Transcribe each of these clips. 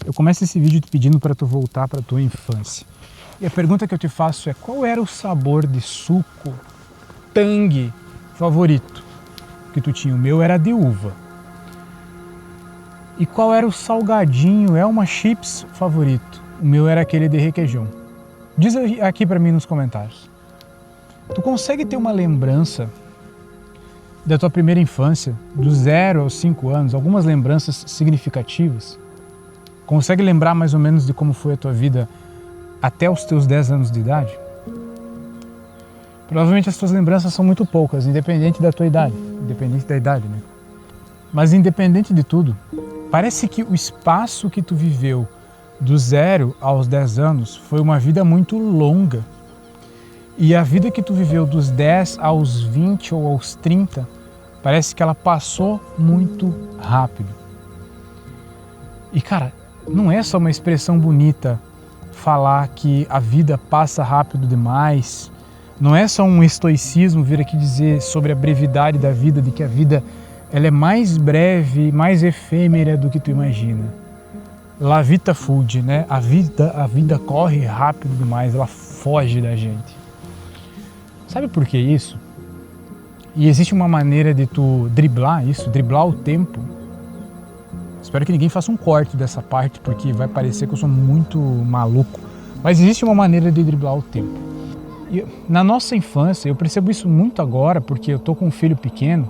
Eu começo esse vídeo te pedindo para tu voltar para tua infância. E a pergunta que eu te faço é: qual era o sabor de suco, tangue, favorito que tu tinha? O meu era de uva. E qual era o salgadinho, Elma Chips favorito? O meu era aquele de requeijão. Diz aqui para mim nos comentários. Tu consegue ter uma lembrança da tua primeira infância, do 0 aos 5 anos, algumas lembranças significativas? Consegue lembrar mais ou menos de como foi a tua vida até os teus 10 anos de idade? Provavelmente as tuas lembranças são muito poucas, independente da tua idade, né? Mas independente de tudo, parece que o espaço que tu viveu do 0 aos 10 anos foi uma vida muito longa. E a vida que tu viveu dos 10 aos 20 ou aos 30, parece que ela passou muito rápido. E cara, não é só uma expressão bonita falar que a vida passa rápido demais. Não é só um estoicismo vir aqui dizer sobre a brevidade da vida, de que a vida ela é mais breve, mais efêmera do que tu imagina. La vita fugge, né? A vida corre rápido demais, ela foge da gente. Sabe por que isso? E existe uma maneira de tu driblar isso, driblar o tempo. Espero que ninguém faça um corte dessa parte, porque vai parecer que eu sou muito maluco. Mas existe uma maneira de driblar o tempo. E na nossa infância, eu percebo isso muito agora, porque eu tô com um filho pequeno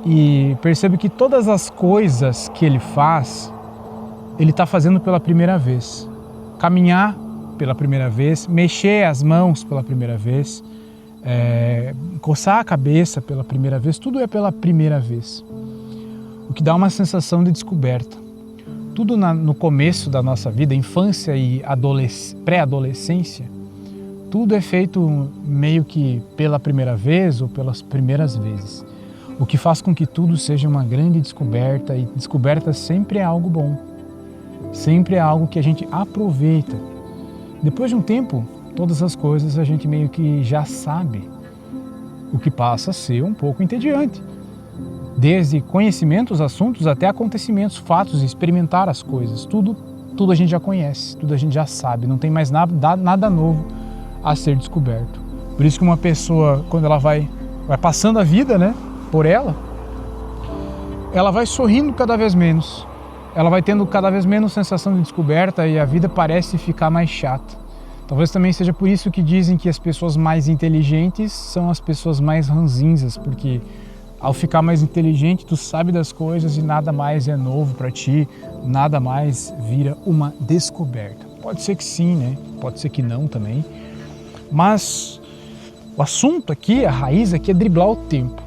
e percebo que todas as coisas que ele faz, ele está fazendo pela primeira vez. Caminhar pela primeira vez, mexer as mãos pela primeira vez, coçar a cabeça pela primeira vez, tudo é pela primeira vez. O que dá uma sensação de descoberta. Tudo no começo da nossa vida, infância e pré-adolescência, tudo é feito meio que pela primeira vez ou pelas primeiras vezes. O que faz com que tudo seja uma grande descoberta, e descoberta sempre é algo bom. Sempre é algo que a gente aproveita. Depois de um tempo, todas as coisas a gente meio que já sabe, o que passa a ser um pouco entediante. Desde conhecimentos, assuntos, até acontecimentos, fatos, experimentar as coisas. Tudo a gente já conhece, tudo a gente já sabe, não tem mais nada novo a ser descoberto. Por isso que uma pessoa, quando ela vai passando a vida, né, por ela vai sorrindo cada vez menos, ela vai tendo cada vez menos sensação de descoberta e a vida parece ficar mais chata. Talvez também seja por isso que dizem que as pessoas mais inteligentes são as pessoas mais ranzinzas, porque ao ficar mais inteligente, tu sabe das coisas e nada mais é novo para ti, nada mais vira uma descoberta. Pode ser que sim, né? Pode ser que não também. Mas o assunto aqui, a raiz aqui é driblar o tempo.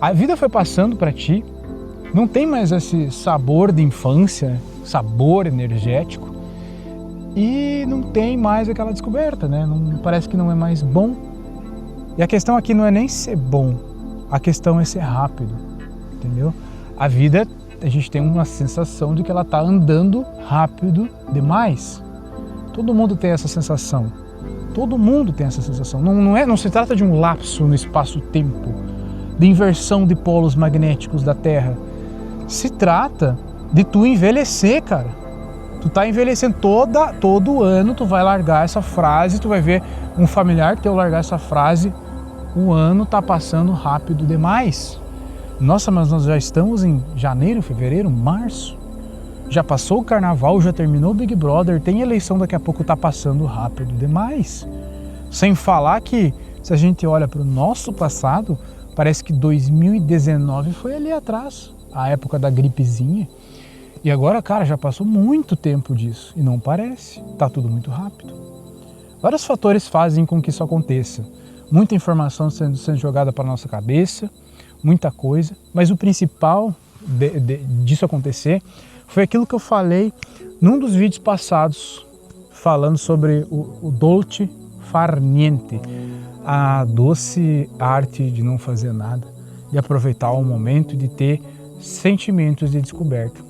A vida foi passando para ti, não tem mais esse sabor de infância, sabor energético, e não tem mais aquela descoberta, né? Parece que não é mais bom. E a questão aqui não é nem ser bom, a questão é ser rápido, entendeu? A vida, a gente tem uma sensação de que ela está andando rápido demais. Todo mundo tem essa sensação. Todo mundo tem essa sensação. Não se trata de um lapso no espaço-tempo, de inversão de polos magnéticos da Terra. Se trata de tu envelhecer, cara. Tu tá envelhecendo todo ano, tu vai largar essa frase, tu vai ver um familiar teu largar essa frase: o ano tá passando rápido demais. Nossa, mas nós já estamos em janeiro, fevereiro, março. Já passou o carnaval, já terminou o Big Brother, tem eleição daqui a pouco, tá passando rápido demais. Sem falar que, se a gente olha para o nosso passado, parece que 2019 foi ali atrás, a época da gripezinha. E agora, cara, já passou muito tempo disso e não parece, tá tudo muito rápido. Vários fatores fazem com que isso aconteça. Muita informação sendo jogada para a nossa cabeça, muita coisa, mas o principal disso acontecer foi aquilo que eu falei num dos vídeos passados, falando sobre o dolce far niente, a doce arte de não fazer nada, de aproveitar o momento e de ter sentimentos de descoberta.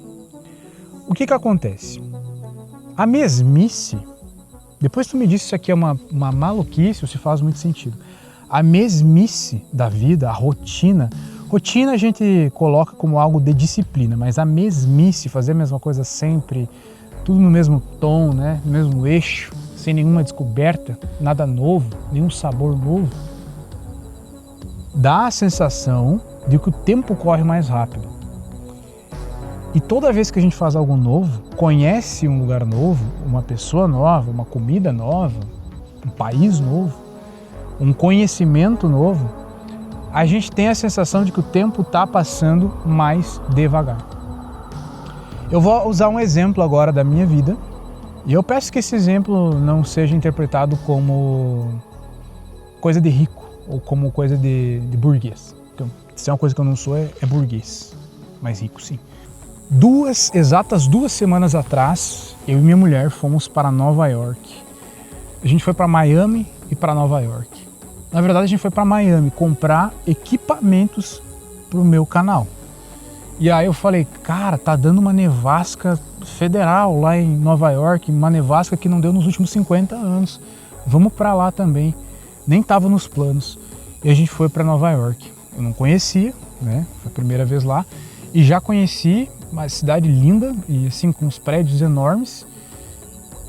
O que acontece? A mesmice, depois tu me disse isso aqui é uma maluquice ou se faz muito sentido. A mesmice da vida, a rotina, Rotina a gente coloca como algo de disciplina, mas a mesmice, fazer a mesma coisa sempre, tudo no mesmo tom, né? No mesmo eixo, sem nenhuma descoberta, nada novo, nenhum sabor novo, dá a sensação de que o tempo corre mais rápido. E toda vez que a gente faz algo novo, conhece um lugar novo, uma pessoa nova, uma comida nova, um país novo, um conhecimento novo, a gente tem a sensação de que o tempo está passando mais devagar. Eu vou usar um exemplo agora da minha vida, e eu peço que esse exemplo não seja interpretado como coisa de rico ou como coisa de burguês. Se é uma coisa que eu não sou, é burguês, mas rico sim. Exatas duas semanas atrás, eu e minha mulher fomos para Nova York. A gente foi para Miami e para Nova York. Na verdade, a gente foi para Miami comprar equipamentos para o meu canal. E aí eu falei, cara, tá dando uma nevasca federal lá em Nova York, uma nevasca que não deu nos últimos 50 anos. Vamos para lá também. Nem estava nos planos. E a gente foi para Nova York. Eu não conhecia, né? Foi a primeira vez lá. E já conheci uma cidade linda e assim com os prédios enormes.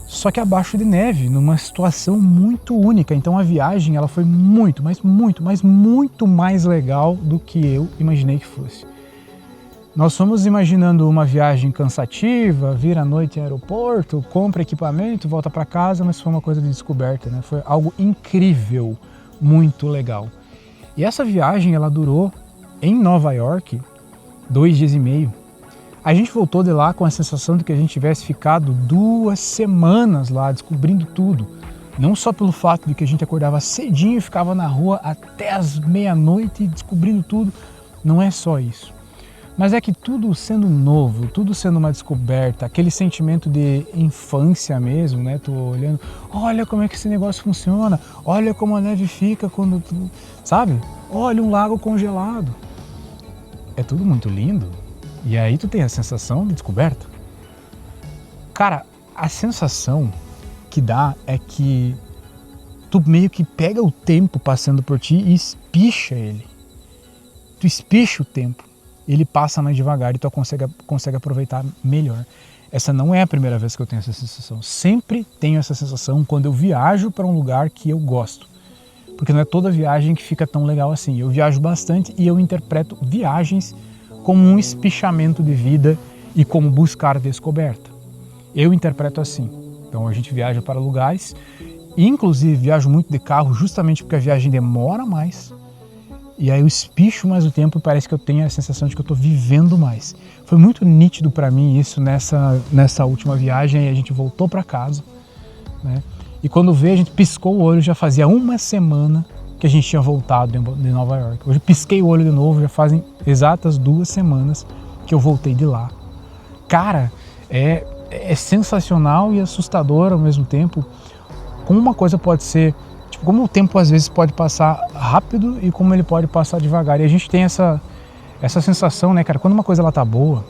Só que abaixo de neve, numa situação muito única. Então a viagem ela foi muito mais legal do que eu imaginei que fosse. Nós fomos imaginando uma viagem cansativa, vir à noite em aeroporto, compra equipamento, volta para casa, mas foi uma coisa de descoberta, né? Foi algo incrível, muito legal. E essa viagem ela durou em Nova York 2 dias e meio. A gente voltou de lá com a sensação de que a gente tivesse ficado 2 semanas lá descobrindo tudo. Não só pelo fato de que a gente acordava cedinho e ficava na rua até as meia-noite descobrindo tudo. Não é só isso. Mas é que tudo sendo novo, tudo sendo uma descoberta, aquele sentimento de infância mesmo, né? Tô olhando, olha como é que esse negócio funciona, olha como a neve fica quando tu... Sabe? Olha um lago congelado. É tudo muito lindo. E aí tu tem a sensação de descoberta. Cara, a sensação que dá é que tu meio que pega o tempo passando por ti e espicha ele. Tu espicha o tempo, ele passa mais devagar e tu consegue aproveitar melhor. Essa não é a primeira vez que eu tenho essa sensação. Sempre tenho essa sensação quando eu viajo para um lugar que eu gosto. Porque não é toda viagem que fica tão legal assim. Eu viajo bastante e eu interpreto viagens como um espichamento de vida e como buscar descoberta. Eu interpreto assim. Então a gente viaja para lugares, e inclusive viajo muito de carro justamente porque a viagem demora mais, e aí eu espicho mais o tempo e parece que eu tenho a sensação de que eu estou vivendo mais. Foi muito nítido para mim isso nessa última viagem, e a gente voltou para casa, né? E quando veio, a gente piscou o olho, já fazia 1 semana que a gente tinha voltado de Nova York. Hoje pisquei o olho de novo, já fazem exatas 2 semanas que eu voltei de lá. Cara, é sensacional e assustador ao mesmo tempo como uma coisa pode ser, tipo, como o tempo às vezes pode passar rápido e como ele pode passar devagar. E a gente tem essa sensação, né, cara, quando uma coisa ela tá boa,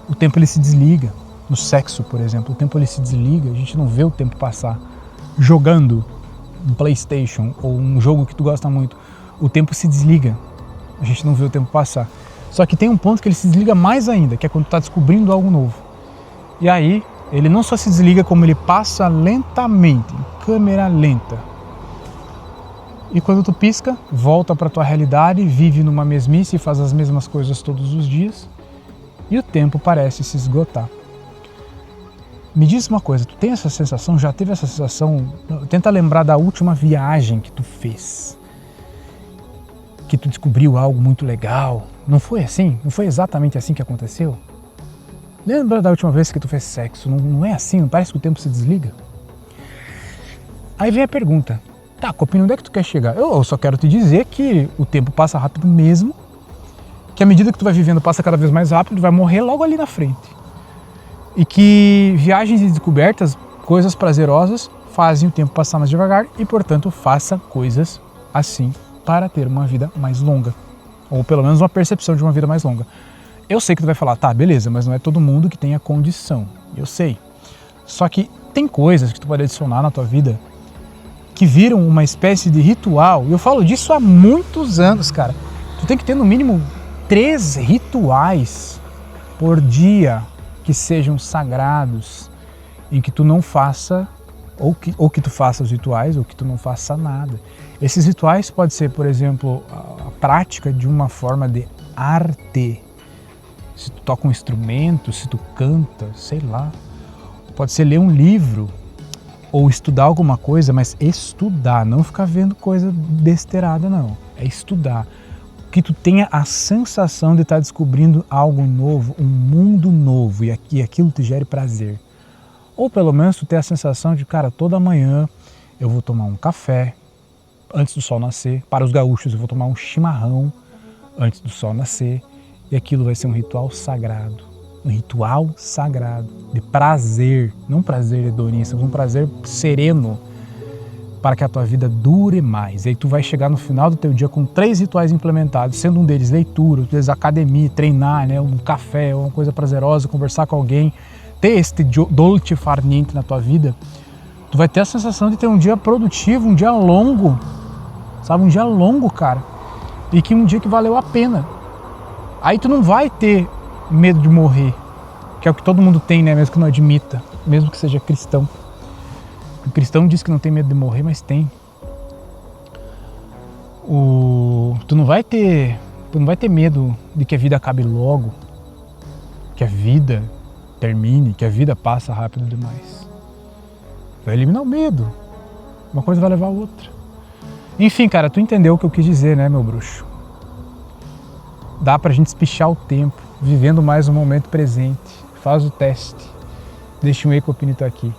o tempo ele se desliga. No sexo, por exemplo, o tempo ele se desliga, a gente não vê o tempo passar. Jogando um PlayStation ou um jogo que tu gosta muito, o tempo se desliga, a gente não vê o tempo passar. Só que tem um ponto que ele se desliga mais ainda, que é quando tu tá descobrindo algo novo. E aí, ele não só se desliga, como ele passa lentamente, em câmera lenta. E quando tu pisca, volta para tua realidade, vive numa mesmice, faz as mesmas coisas todos os dias, e o tempo parece se esgotar. Me diz uma coisa, tu tem essa sensação, já teve essa sensação? Tenta lembrar da última viagem que tu fez, que tu descobriu algo muito legal. Não foi assim? Não foi exatamente assim que aconteceu? Lembra da última vez que tu fez sexo? Não é assim? Não parece que o tempo se desliga? Aí vem a pergunta, tá, Copinho, onde é que tu quer chegar? Eu só quero te dizer que o tempo passa rápido mesmo, que à medida que tu vai vivendo passa cada vez mais rápido, vai morrer logo ali na frente. E que viagens e descobertas, coisas prazerosas, fazem o tempo passar mais devagar e, portanto, faça coisas assim para ter uma vida mais longa. Ou pelo menos uma percepção de uma vida mais longa. Eu sei que tu vai falar, tá, beleza, mas não é todo mundo que tem a condição. Eu sei. Só que tem coisas que tu pode adicionar na tua vida que viram uma espécie de ritual. E eu falo disso há muitos anos, cara. Tu tem que ter no mínimo 3 rituais por dia que sejam sagrados, em que tu não faça, ou que tu faça os rituais, ou que tu não faça nada. Esses rituais pode ser, por exemplo, a prática de uma forma de arte. Se tu toca um instrumento, se tu canta, sei lá. Pode ser ler um livro, ou estudar alguma coisa, mas estudar, não ficar vendo coisa besteirada, não. É estudar. Que tu tenha a sensação de estar descobrindo algo novo, um mundo novo, e aquilo te gere prazer. Ou pelo menos tu ter a sensação de, cara, toda manhã eu vou tomar um café antes do sol nascer. Para os gaúchos eu vou tomar um chimarrão antes do sol nascer. E aquilo vai ser um ritual sagrado. Um ritual sagrado de prazer, não prazer hedonista, mas um prazer sereno, para que a tua vida dure mais. E aí tu vai chegar no final do teu dia com 3 rituais implementados, sendo um deles leitura, outro deles academia, treinar, né, um café, uma coisa prazerosa, conversar com alguém, ter este dolce far niente na tua vida. Tu vai ter a sensação de ter um dia produtivo, um dia longo, sabe, um dia longo, cara, e que um dia que valeu a pena. Aí tu não vai ter medo de morrer, que é o que todo mundo tem, né, mesmo que não admita, mesmo que seja cristão. O cristão diz que não tem medo de morrer, mas tem. Tu não vai ter medo de que a vida acabe logo, que a vida termine, que a vida passa rápido demais. Vai eliminar o medo. Uma coisa vai levar a outra. Enfim, cara, tu entendeu o que eu quis dizer, né, meu bruxo? Dá pra gente espichar o tempo, vivendo mais o momento presente. Faz o teste. Deixa um Ecopinito aqui.